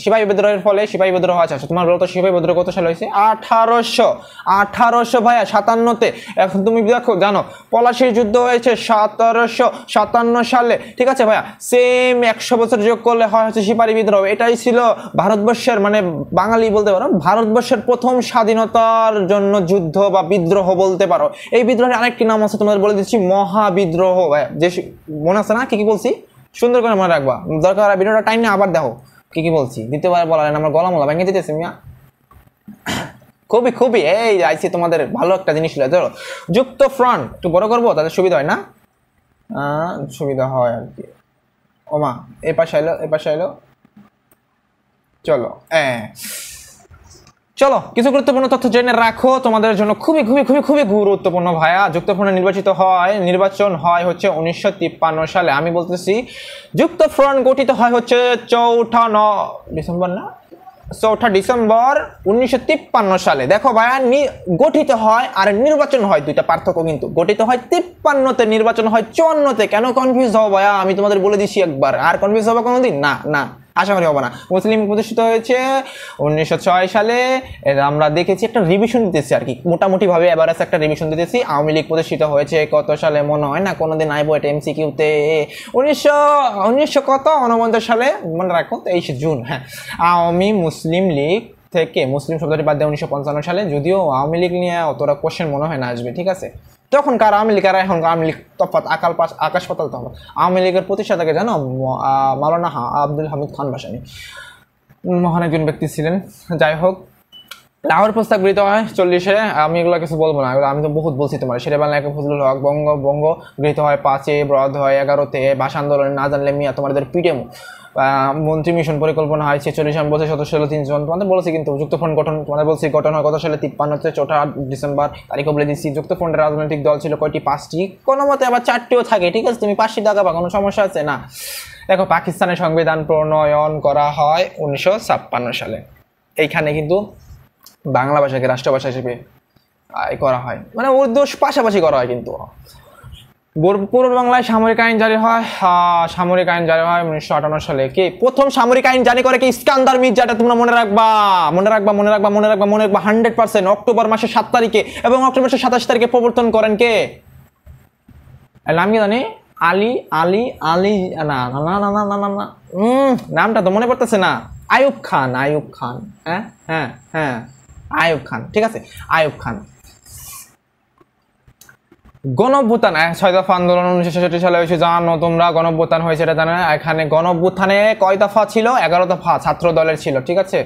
সিপাহী বিদ্রোহের ফলে সিপাহী বিদ্রোহ আছে। তোমার বলতো সিপাহী বিদ্রোহ কত সালে হয়েছে? 1800 ভাইয়া 57-তে। এখন তুমি দেখো, জানো পলাশির যুদ্ধ হয়েছে 1757 সালে, ঠিক আছে ভাইয়া। সেম 100 বছর যোগ করলে হয় হচ্ছে সিপাহী বিদ্রোহ। এটাই ছিল ভারতবর্ষের, মানে বাঙালি বলতে পারো, ভারতবর্ষের প্রথম স্বাধীনতার জন্য যুদ্ধ বা বিদ্রোহ বলতে পারো। এই বিদ্রোহের আরেকটি নাম আছে, তোমাদের বলে দিচ্ছি, মহাবিদ্রোহ। ভাইয়া যে মনে আছে না কি বলছি? সুন্দর করে মনে রাখবা, দরকার ভিডিওটা টাইম নিয়ে আবার দেখো কি বলছি। দ্বিতীয়বার বলার আমার গলা মলা ভেঙে দিতেছে মিয়া। খুবই এই আইছি তোমাদের ভালো একটা জিনিস ছিল। ধরো যুক্ত ফ্রন্ট একটু বড় করবো, তাদের সুবিধা হয় না? সুবিধা হয় আর কি। ওমা এ পাশে এলো। চলো কিছু গুরুত্বপূর্ণ তথ্য জেনে রাখো তোমাদের জন্য, খুবই গুরুত্বপূর্ণ ভাইয়া। যুক্তফ্রন্ট নির্বাচন হয় হচ্ছে 1953 সালে। আমি বলতেছি যুক্তফ্রন্ট গঠিত হয় হচ্ছে 4 ডিসেম্বর 1953 সালে। দেখো ভাইয়া, গঠিত হয় আর নির্বাচন হয়, দুইটা পার্থক্য কিন্তু। গঠিত হয় 53-তে, নির্বাচন হয় 54-তে। কেন কনফিউজ হও ভাইয়া? আমি তোমাদের বলে দিচ্ছি একবার, আর কনফিউজ হবে কোনোদিন না, আশা করি হবে না। মুসলিম প্রতিষ্ঠিত হয়েছে 1906 সালে। আমরা দেখেছি একটা রিভিশন দিতেছি আর কি, মোটামুটি ভাবে এভারেজ একটা রিভিশন দিতেছি। আওয়ামী লীগ প্রতিষ্ঠিত হয়েছে কত সালে? মনে হয় না কোনোদিন আইবো এটা এমসিকিউতে। 1949 সালে, মনে রাখো 23 জুন। হ্যাঁ, মুসলিম লীগ থেকে, মুসলিম শব্দটি বাদ দেয় 1955 সালে। যদিও আওয়ামী লীগ নিয়ে অতটা কোশ্চেন মনে হয় না আসবে, ঠিক আছে। তখন কার আওয়ামী লীগ আর এখন আওয়ামী লীগ তফাৎ আকাশ পাতাল তফাৎ। আওয়ামী লীগের প্রতিষ্ঠাতাকে জানো? মাওলানা আব্দুল হামিদ খান ভাসানী, মহান একজন ব্যক্তি ছিলেন। যাই হোক, লাহোর প্রস্তাব গৃহীত হয় 40-এ। আমি এগুলো কিছু বলবো না, আমি তো বহুত বলছি তোমার। শেরে বাংলা ফজলুল হক বঙ্গ গৃহীত হয় 5-এ, ব্রদ হয় 11-তে। ভাষা আন্দোলনে না জানলে মিয়া তোমাদের পিটেমো। মন্ত্রী মিশন পরিকল্পনা হয় 46 আমি বলছি, সদস্য হলো 3 জন। তোমাদের বলছি কিন্তু যুক্তফ্রন্ট গঠন, তোমাদের বলছি গঠন হয় কত সালে? 53-তে, 4 ডিসেম্বর তারিখও বলে দিচ্ছি। যুক্তফ্রন্টের রাজনৈতিক দল ছিল কয়টি? 5টি। কোনো মতে আবার 4টিও থাকে, ঠিক আছে। তুমি 5টি দাগাবা, কোনো সমস্যা আছে না? দেখো, পাকিস্তানের সংবিধান প্রণয়ন করা হয় 1956 সালে। এইখানে কিন্তু বাংলা ভাষাকে রাষ্ট্রভাষা হিসেবে করা হয়, মানে উর্দু পাশাপাশি করা হয়। কিন্তু পূর্ব বাংলায় সামরিক আইন জারি হয় 1958 সালে। কে প্রথম সামরিক আইন জারি করে? কি? ইস্কান্দার মির্জা। এটা তোমরা মনে রাখবা 100%। অক্টোবর মাসের 7 তারিখে এবং অক্টোবর মাসের 27 তারিখে প্রবর্তন করেন কে? নাম কি জানি? আলী না, নামটা তো মনে পড়তেছে না। আইয়ুব খান। হ্যাঁ, আইয়ুব খান, ঠিক আছে, আইয়ুব খান। গণঅভ্যুত্থান 6 দফা আন্দোলন 1966 সালে হয়েছে, জানো তোমরা? গণঅভ্যুত্থান হয়েছে, এটা জানো? এখানে গণঅভ্যুত্থানে কয় দফা ছিল? 11 দফা ছাত্র দলের ছিল, ঠিক আছে,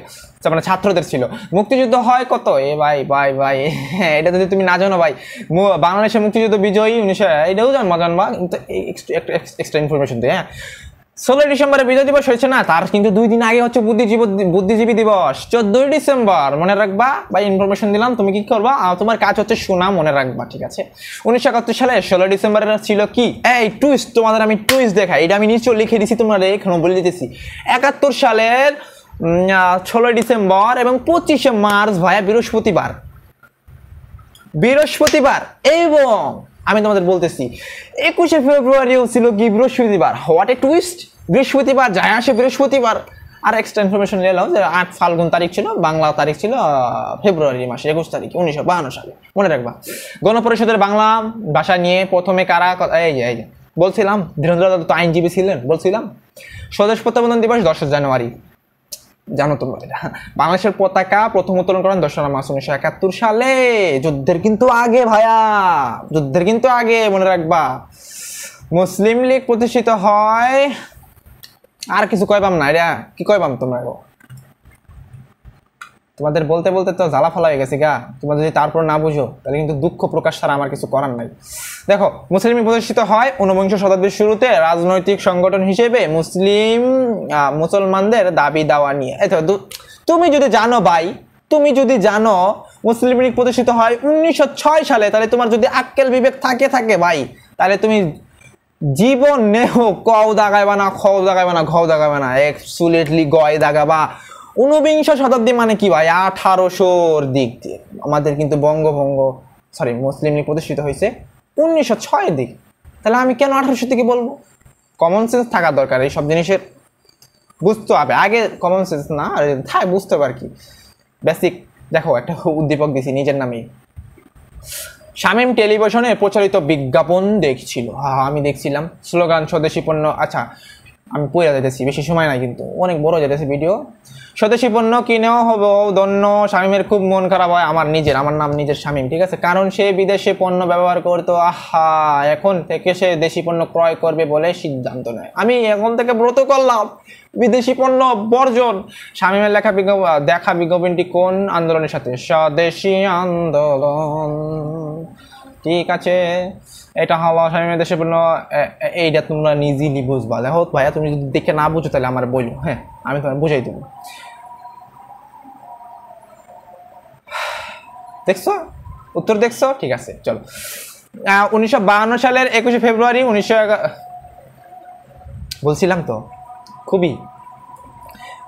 মানে ছাত্রদের ছিল। মুক্তিযুদ্ধ হয় কত? ভাই এটা যদি তুমি না জানো ভাই, বাংলাদেশের মুক্তিযুদ্ধ বিজয়ী 1900, এটাও জানবা কিন্তু এক্সট্রা ইনফরমেশন দিয়ে। হ্যাঁ, 16 ডিসেম্বরে বিজয় দিবস হয়েছে না? তার কিন্তু 2 দিন আগে হচ্ছে বুদ্ধিজীবী দিবস, 14 ডিসেম্বর। মনে রাখবা ভাই, ইনফরমেশন দিলাম, তুমি কি করবা? তোমার কাজ হচ্ছে শোনা, মনে রাখবা, ঠিক আছে। 1971 সালে 16 ডিসেম্বরে ছিল কি? এই টুইস্ট, তোমাদের আমি টুইস্ট দেখাই। এটা আমি নিশ্চয় লিখে দিছি, তোমরা এখানে বলে দিতেছি। 71 সালের 16 ডিসেম্বর এবং 25শে মার্চ ভাইয়া বৃহস্পতিবার। এবং আমি তোমাদের বলতেছি 21শে ফেব্রুয়ারিও ছিল কি? বৃহস্পতিবার। What a twist! বৃহস্পতিবার যায় আসে বৃহস্পতিবার। আর এক্সট্রা ইনফরমেশন নিলাম যে 8 ফাল্গুন তারিখ ছিল, বাংলা তারিখ ছিল ফেব্রুয়ারি মাসে 21 তারিখ 1952 সালে। মনে রাখবা। গণপরিষদের বাংলা ভাষা নিয়ে প্রথমে কারা? এই যে বলছিলাম, ধীরেন্দ্র দত্ত আইনজীবী ছিলেন, বলছিলাম। স্বদেশ প্রত্যাবর্তন দিবস 10 জানুয়ারি। জানো তোমরা এটা? বাংলাদেশের পতাকা প্রথম উত্তোলন করেন 2 মার্চ 1971 সালে। যুদ্ধের কিন্তু আগে ভাইয়া, যুদ্ধের কিন্তু আগে, মনে রাখবা। মুসলিম লীগ প্রতিষ্ঠিত হয়, আর কিছু কইবাম না, এটা কি কইবাম তোমরা? তোমাদের বলতে বলতে তো জ্বালা ফালা হয়ে গেছে গা। তোমরা যদি তারপর না বুঝো তাহলে কিন্তু দুঃখ প্রকাশ ছাড়া আমার কিছু করার নাই। দেখো, মুসলিম লীগ প্রতিষ্ঠিত হয় 19বিংশ শতাব্দীর শুরুতে রাজনৈতিক সংগঠন হিসেবে মুসলমানদের দাবি দাওয়া নিয়ে। তুমি যদি জানো ভাই, তুমি যদি জানো মুসলিম লীগ প্রতিষ্ঠিত হয় 1906 সালে, তাহলে তোমার যদি আক্কেল বিবেক থাকে ভাই, তাহলে তুমি জীবনেও কও দাগাইবা না, খও দাগাইবা না, ঘও দাগাইবা না, এক্সুলেটলি গয় দাগাবা। 19বিংশ শতাব্দী মানে কি ভাই? 1800-র দিক দিয়ে। আমাদের কিন্তু মুসলিম লীগ প্রতিষ্ঠিত হয়েছে 1906-এর দিক। তাহলে আমি কেন 1800 থেকে বলবো? কমন সেন্স থাকা দরকার, এই সব জিনিসের বুঝতে হবে আগে। কমন সেন্স না বুঝতে হবে আর কি, বেসিক। দেখো, একটা উদ্দীপক দিছি নিজের নামেই। শামীম টেলিভিশনে প্রচারিত বিজ্ঞাপন দেখছিল, আমি দেখছিলাম। স্লোগান স্বদেশি পণ্য। আচ্ছা, আমি পড়ে যেতেছি, বেশি সময় নাই কিন্তু, অনেক বড় যেতেছে ভিডিও। স্বদেশি পণ্য কিনেও হবো ধন্য। শামীমের খুব মন খারাপ হয়, আমার নাম নিজের শামীম, ঠিক আছে? কারণ সে বিদেশে পণ্য ব্যবহার করতো। এখন থেকে সে দেশি পণ্য ক্রয় করবে বলে সিদ্ধান্ত নেয়। আমি এখন থেকে ব্রত করলাম বিদেশি পণ্য বর্জন। শামীমের দেখা বিজ্ঞাপনটি কোন আন্দোলনের সাথে? স্বদেশি আন্দোলন, ঠিক আছে? এটা হলো শামীমের দেশে পণ্য। এইটা তোমরা নিজেই বুঝবা। দেখো ভাইয়া, তুমি যদি দেখে না বুঝো তাহলে আমার বললো, হ্যাঁ, আমি তোমার বুঝাই দেবো। দেখছো উত্তর? দেখছো? ঠিক আছে, চলো। 1952 সালের 21শে ফেব্রুয়ারি বলছিলাম তো, খুবই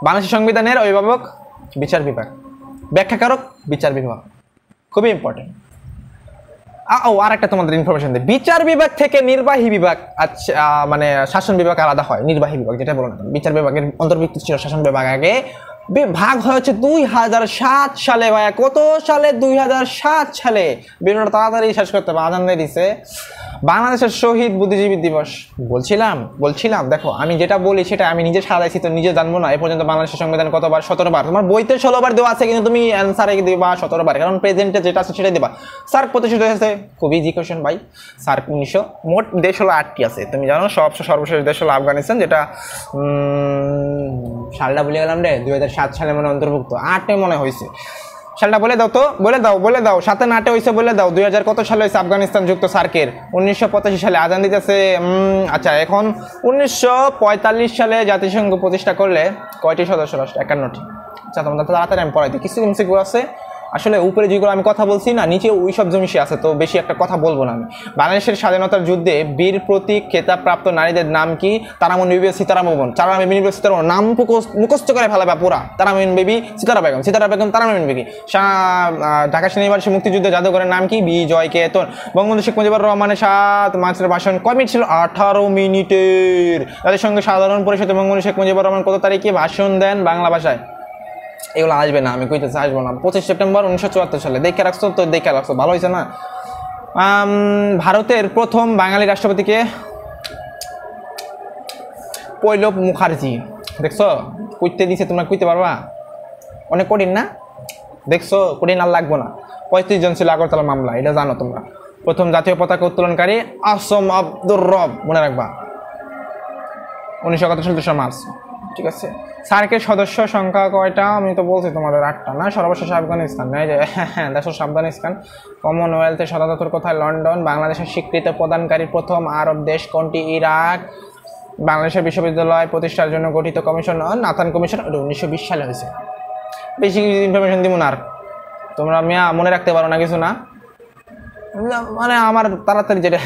বাংলাদেশের সংবিধানের অভিভাবক বিচার বিভাগ, ব্যাখ্যাকারক বিচার বিভাগ, খুবই ইম্পর্টেন্ট। আর একটা তোমাদের ইনফরমেশন দেয়, বিচার বিভাগ থেকে নির্বাহী বিভাগ, আচ্ছা, মানে শাসন বিভাগ আলাদা হয়। নির্বাহী বিভাগ যেটা বলো না, বিচার বিভাগের অন্তর্ভুক্ত ছিল শাসন বিভাগ। আগে ভাগ হয়েছে 2007 সালে ভাইয়া। কত সালে? 2007 সালে। ভিডিওটা তাড়াতাড়ি শেষ করতে হবে, আজান দিয়ে দিছে। বাংলাদেশের শহীদ বুদ্ধিজীবী দিবস বলছিলাম। দেখো, আমি যেটা বলি সেটা আমি নিজে সাজাইছি, তো নিজে জানবো না। এ পর্যন্ত বাংলাদেশের সংবিধান কতবার? 17 বার। তোমার বইতে 16 বার দেওয়া আছে, কিন্তু তুমি অ্যান্সারে দিবা 17 বার, কারণ প্রেজেন্টে যেটা আছে সেটাই দেবা। সার্ক প্রতিষ্ঠিত হয়েছে, খুব ইজি কোয়েশ্চেন ভাই। সার্ক 1900, মোট দেশ হলো 8টি আছে, তুমি জানো। সর্বশেষ দেশ হলো আফগানিস্তান, যেটা সালটা ভুলে গেলাম রে, 2007 সালে মনে অন্তর্ভুক্ত। 8 মনে হয়েছে। সালটা বলে দাও তো, বলে দাও 7 না 8 হয়েছে, বলে দাও। 2000 কত সালে হয়েছে আফগানিস্তান যুক্ত সার্কের? 1985 সালে। আজান দিতেছে। আচ্ছা, এখন 1945 সালে জাতিসংঘ প্রতিষ্ঠা করলে কয়টি সদস্য রাষ্ট্র? 51টি। আচ্ছা, তোমাদের তাড়াতাড়ি আমি পড়াই দিই। কিছু এমসিকিউ আছে, আসলে উপরে যেগুলো আমি কথা বলছি না, নিচে ওই সব জিনিসই আছে, তো বেশি একটা কথা বলবো না আমি। বাংলাদেশের স্বাধীনতার যুদ্ধে বীর প্রতীক খেতাবপ্রাপ্ত নারীদের নাম কি? তারামন বিবি, সিতারা বেগম। সিতারা নাম মুখস্থ করে ফেলাবে পুরা। তারামন বিবি, সিতারা বেগম, তারামন বিবি। ঢাকা সেনানিবাসী মুক্তিযুদ্ধে জাদুঘরের নাম কি? বিজয় কেতন। বঙ্গবন্ধু শেখ মুজিবুর রহমানের 7 মার্চের ভাষণ কয় মিনিট ছিল? 18 মিনিটের। তাদের সঙ্গে সাধারণ পরিষদে বঙ্গবন্ধু শেখ মুজিবুর রহমান কত তারিখে ভাষণ দেন বাংলা ভাষায়? এগুলো আসবে না, আমি কইতেছি আসবো না। 25 সেপ্টেম্বর 1974 সালে। দেখে রাখছো তো? দেখে রাখছো, ভালো হয়েছে না? ভারতের প্রথম বাঙালি রাষ্ট্রপতিকে? প্রণব মুখার্জি। দেখছো কইতে দিছে, তোমরা কইতে পারবা? অনেক কঠিন না? দেখছো, কঠিন আর লাগবো না। 35 জন ছিল আগরতলা মামলা, এটা জানো তোমরা। প্রথম জাতীয় পতাকা উত্তোলনকারী আসম আব্দুর রব, মনে রাখবা। 1971 সালে 2 মার্চ, ঠিক আছে? সার্কের সদস্য সংখ্যা কয়টা? আমি তো বলছি তোমাদের 8টা না? সর্বশেষ আফগানিস্তান, এই যে দেশ আফগানিস্তান। কমনওয়েলথের সদর দপ্তর কোথায়? লন্ডন। বাংলাদেশের স্বীকৃত প্রদানকারী প্রথম আরব দেশ কোনটি? ইরাক। বাংলাদেশের বিশ্ববিদ্যালয় প্রতিষ্ঠার জন্য গঠিত কমিশন নাথান কমিশন, 1920 সালে হয়েছে। বেশি ইনফরমেশন দিব না, আর তোমরা মনে রাখতে পারো না কিছু না, মানে আমার তাড়াতাড়ি যেটা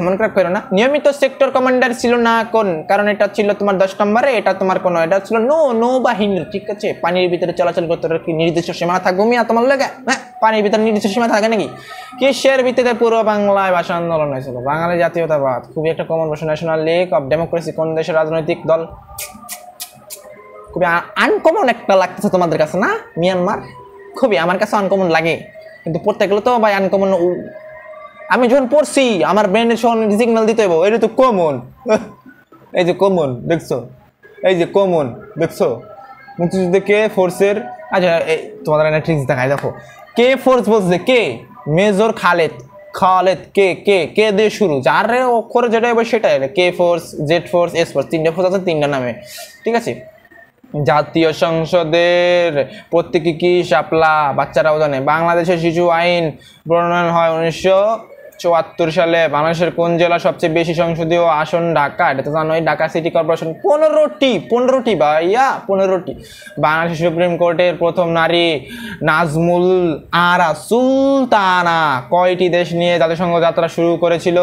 মনে রাখ করো না। নিয়মিত সেক্টর কমান্ডার ছিল না কোন? কারণ এটা ছিল তোমার 10 নম্বরে, এটা তোমার কোনো, এটা ছিল নৌবাহিনীর, ঠিক আছে? পানির ভিতরে চলাচল করতে কি নির্দিষ্ট সীমা থাকবো মিয়া তোমার লাগে? হ্যাঁ, পানির ভিতরে নির্দিষ্ট সীমা থাকে নাকি? কিসের ভিত্তিতে পূর্ব বাংলায় ভাষা আন্দোলন হয়েছিল? বাঙালি জাতীয়তাবাদ, খুবই একটা কমন প্রশ্ন। ন্যাশনাল লীগ অফ ডেমোক্রেসি কোন দেশের রাজনৈতিক দল? খুবই আনকমন একটা লাগতেছে তোমাদের কাছে না? মিয়ানমার। খুবই আমার কাছে আনকমন লাগে, কিন্তু পড়তে গেলে তো ভাই আনকমন। আমি যখন পড়ছি আমার ব্রেনের সিগন্যাল দিতে হইব, এটা তো কমন। এই যে কমন দেখছো, এই যে কমন দেখছো, মুক্তিযুদ্ধে কে ফোর্সের, আচ্ছা তোমাদের একটা ট্রিক্স দেখাই, দেখো কে ফোর্স বলছে, K major Khaled, Khaled K K K দিয়ে শুরু, যার অক্ষরে যেটা হবে সেটাই, K force, Z force, S force, তিনটা ফোর্স আছে, তিনটা নামে, ঠিক আছে। জাতীয় সংসদের প্রত্যেকে কি শাপলা, বাচ্চারাও জানে। বাংলাদেশের শিশু আইন প্রণয়ন হয় 1974 সালে। বাংলাদেশের কোন জেলা সবচেয়ে বেশি সংসদীয় আসন? ঢাকা, এটা তো জানোই। ঢাকা সিটি কর্পোরেশন 15টি ভাইয়া, 15টি। বাংলাদেশের সুপ্রিম কোর্টের প্রথম নারী নাজমুল আরা সুলতানা কয়টি দেশ নিয়ে জাতিসংঘ যাত্রা শুরু করেছিল?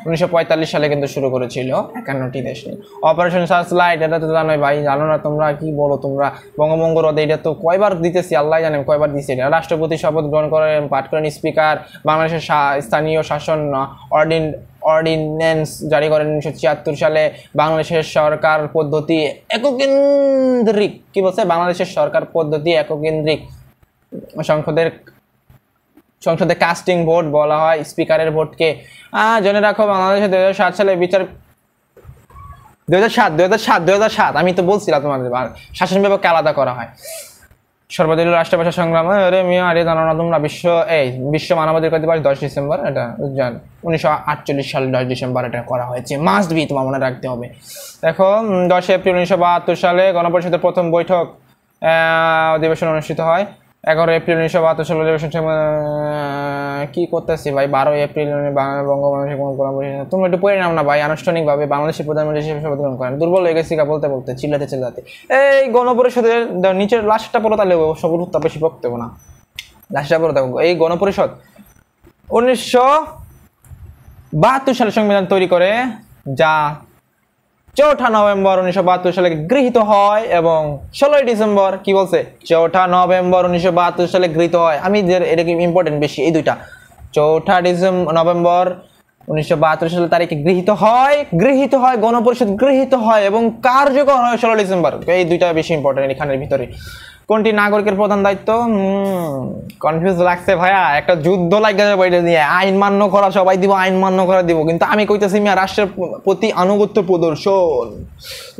1945 সালে কিন্তু শুরু করেছিল, 51টি দেশ নিয়ে। অপারেশন সার্চলাইট, এটা তো জানোই ভাই, জানো না তোমরা? কি বলো তোমরা? বঙ্গভঙ্গ রদে, এটা তো কয়বার দিতেছি আল্লাহ জানে কয়বার দিচ্ছে। এটা রাষ্ট্রপতি শপথ গ্রহণ করেন, পাঠ করেন স্পিকার। বাংলাদেশের স্থানীয় শাসন অর্ডিন্যান্স জারি করেন 1976 সালে। বাংলাদেশের সরকার পদ্ধতি এককেন্দ্রিক, কি বলছে? বাংলাদেশের সরকার পদ্ধতি এককেন্দ্রিক। সংসদে কাস্টিং ভোট বলা হয় স্পিকারের ভোটকে। জেনে রাখো, বাংলাদেশে 2007 সালে বিচার 2007 আমি তো বলছিলাম তোমাদের শাসন বিভাগকে আলাদা করা হয়। সর্বদলীয় রাষ্ট্রীয় ভাষা সংগ্রাম, আরে মিয়া আরে জানো না তোমরা? বিশ্ব মানবাধিকার দিবস 10 ডিসেম্বর, এটা 1948 সালে 10 ডিসেম্বর এটা করা হয়েছে। মাস্ট বি, তোমার মনে রাখতে হবে। দেখো 10 এপ্রিল 1972 সালে গণপরিষদের প্রথম বৈঠক অধিবেশন অনুষ্ঠিত হয়। 11 এপ্রিল 1972 সালে অধিবেশন। কি করতেছি ভাই? 12 এপ্রিল বঙ্গবন্ধু তুমি একটু পড়ে নাও না ভাই। আনুষ্ঠানিকভাবে বাংলাদেশের প্রধানমন্ত্রী হিসেবে শপথ গ্রহণ করেন। দুর্বল হয়ে গেছি বলতে বলতে, চিল্লাতে। এই গণপরিষদের নিচের লাস্টটা পড়ো, তাহলে সব উত্তর বেশি পড়তে হবে না। লাস্টটা পড়ো দেখো। এই গণপরিষদ 1972 সালে সংবিধান তৈরি করে, যা 4 নভেম্বর 1972 সালে গৃহীত হয় এবং 16 ডিসেম্বর, কি বলছে? 4 নভেম্বর 1972 সালে গৃহীত হয়। আমি এটা কি ইম্পর্টেন্ট বেশি, এই দুইটা। 4 নভেম্বর 1972 সালে তারিখে গৃহীত হয় গণপরিষদ গৃহীত হয় এবং কার্যকর হয় 16 ডিসেম্বর। এই দুইটা বেশি ইম্পর্টেন্ট এখানের ভিতরে। কোনটি নাগরিকের প্রধান দায়িত্ব? কনফিউজ লাগছে ভাইয়া, একটা যুদ্ধ লাগে যাবে এটা নিয়ে। আইন মান্য করা, সবাই দিব, আইন মান্য করা দিব, কিন্তু আমি কইতেছি মিয়া রাষ্ট্রের প্রতি আনুগত্য প্রদর্শন।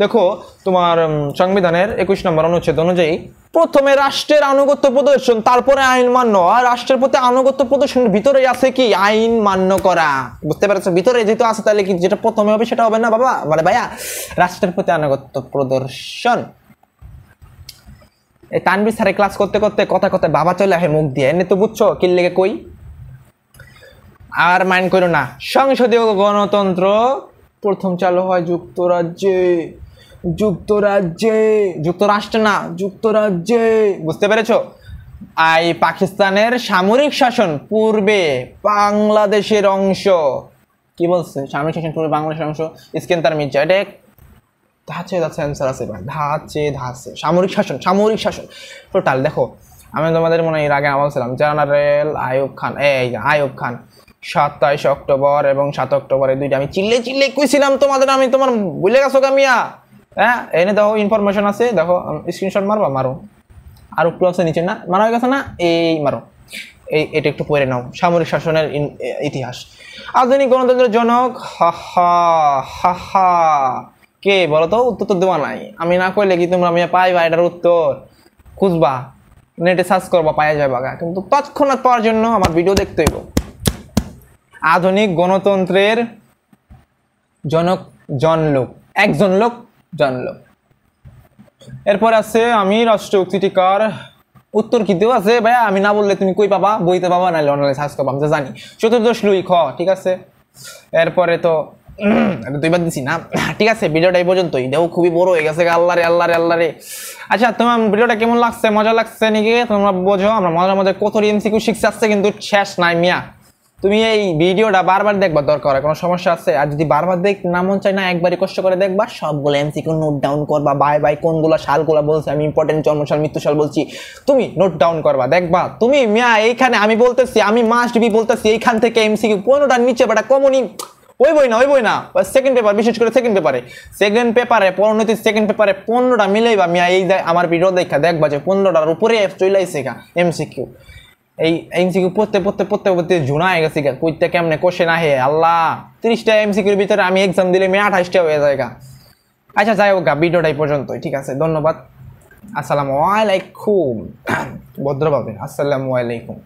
দেখো তোমার সংবিধানের 21 নম্বর অনুচ্ছেদ অনুযায়ী প্রথমে রাষ্ট্রের আনুগত্য প্রদর্শন, তারপরে আইন মান্য। আর রাষ্ট্রের প্রতি আনুগত্য প্রদর্শনের ভিতরে আছে কি? আইন মান্য করা। বুঝতে পারছো? ভিতরে যেহেতু আছে, তাহলে কি যেটা প্রথমে হবে সেটা হবে না বাবা, মানে ভাইয়া রাষ্ট্রের প্রতি আনুগত্য প্রদর্শন। এই তানভীর স্যারে ক্লাস করতে করতে কথা বাবা চলে আসে মুখ দিয়ে, এনে তো বুঝছো কি লেগে কই। আর মাইন্ড করো না। সংসদীয় গণতন্ত্র প্রথম চালু হয় যুক্তরাষ্ট্রে। বুঝতে পেরেছো? পাকিস্তানের সামরিক শাসন পূর্বে বাংলাদেশের অংশ। কি বলছে? সামরিক শাসন পূর্বে বাংলাদেশের অংশ। ইস্কেন্দার মির্জা, এটা ধাঁচে অ্যান্সার আছে ভাই, ধাঁচে সামরিক শাসন টোটাল। দেখো আমি তোমাদের মনে এর আগে বলছিলাম জেনারেল আইয়ুব খান 27 অক্টোবর এবং 7 অক্টোবর, এই দুইটা আমি চিল্লে কইছিলাম তোমাদের। আমি তোমার ভুলে গেছো কামিয়া? হ্যাঁ, এনে দেখো ইনফরমেশন আছে, দেখো স্ক্রিনশট মারো। আর একটু আছে নিচে, না মারা হয়ে গেছে না? এই মারো, এটা একটু পড়ে নাও। সামরিক শাসনের ইতিহাস। আধুনিক গণতন্ত্রের জনক কে বলো তো? উত্তর তো দেওয়া নাই, আমি না কইলে কি তোমরা পাইবা এটার উত্তর? খুঁজবা, নেটে সার্চ করবা, পাওয়া যাবে। কিন্তু তৎক্ষণাৎ পাওয়ার জন্য আমার ভিডিও দেখতে হইব। আধুনিক গণতন্ত্রের জনক জন লোক। এরপর আছে আমি রাষ্ট্র উক্তিটিকার উত্তর কি দেওয়া আছে ভাইয়া? আমি না বললে তুমি কই পাবা? বইতে পাবা, নাহলে অনলাইনে সার্চ করবা, আমি তো জানি। চতুর্দশ লুই খ, ঠিক আছে। এরপরে তো দুইবার দিছি না, ঠিক আছে। ভিডিওটা এই পর্যন্তই, দেখো খুবই বড় হয়ে গেছে। আল্লাহরে। আচ্ছা, তোমার ভিডিওটা কেমন লাগছে? মজা লাগছে নাকি? তোমরা বোঝো আমরা মজার কত এমসিকিউ শিখতে আসছে, কিন্তু শেষ নাই মিয়া। তুমি এই ভিডিওটা বারবার দেখবা, দরকার হয় কোনো সমস্যা আছে? আর যদি বারবার না মন চাই না, একবারই কষ্ট করে দেখবা, সবগুলো এমসিকিউ নোট ডাউন করবা। বাই কোনগুলো সালগুলো বলছে, আমি ইম্পর্টেন্ট জন্মসাল মৃত্যুসাল বলছি, তুমি নোট ডাউন করবা, দেখবা তুমি মিয়া। এইখানে আমি বলতেছি, আমি মাস্ট বি বলতেছি, এইখান থেকে এমসিকিউ 15টার নিচে বাটা কমনই ওই বই না। সেকেন্ড পেপার, বিশেষ করে সেকেন্ড পেপারে পরিণতির সেকেন্ড পেপারে 15টা মিলেইবা মিয়া। এই আমার ভিডিও দেখবা যে 15টার উপরে চলে আইছে এমসিকিউ। এই এমসিকিউ পড়তে জুনা হয়ে গেছে কইতে কেমনে কোশ্চেন আহে আল্লাহ। 30টা এমসিকিউর ভিতরে আমি এক্সাম দিলে 28টা হয়ে যায়। আচ্ছা যাই হোক, ভিডিওটা এই পর্যন্তই, ঠিক আছে। ধন্যবাদ। আসসালামু আলাইকুম, ভদ্রভাবে আসসালামু আলাইকুম।